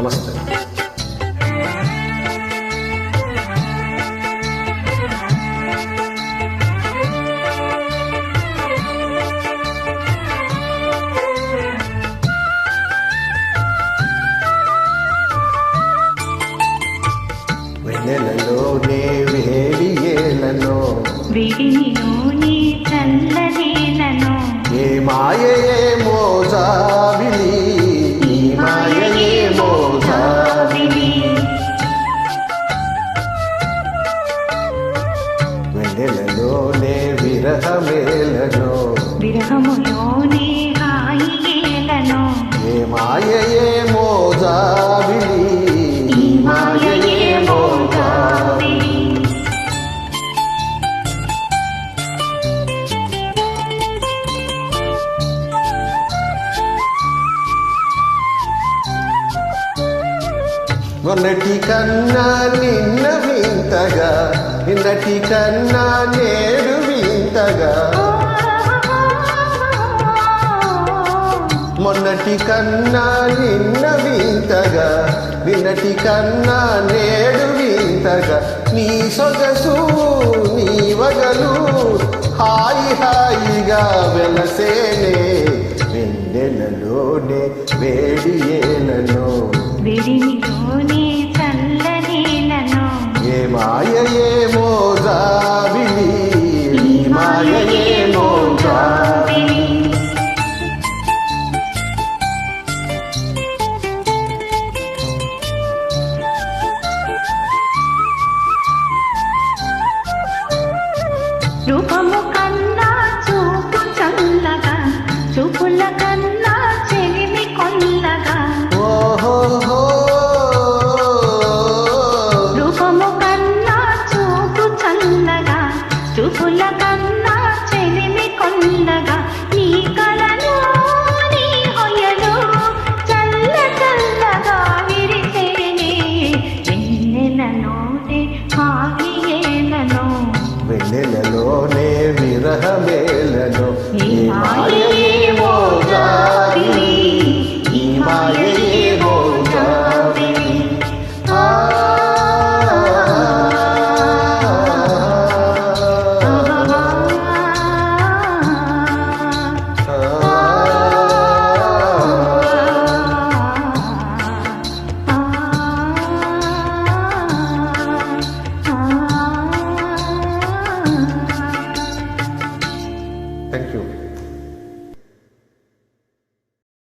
నమస్తే. వెన్నెలలోనే వేడియేలను విడినిలోని చల్లనేలను ఏ మాయయే మోజావిలి ఈ మాయయే మోజావిలి వెన్నెలలోనే విరహమేలను విరహములోని హాయియేలను ఏ మాయయే మోజావిలి ఈ మాయయే మోజావిలి మొన్నటి కన్నా నిన్న వింతగా నిన్నటి కన్నా నేడు వింతగా మొన్నటి కన్నా నిన్న వింతగా నిన్నటి కన్నా నేడు వింతగా నీ సొగసు నీ వగలు హాయి హాయిగా వెలసేనే వెన్నెలలోనే వేడియేలను విడినిలోని చల్లనేలను ఏ మాయయే మోజా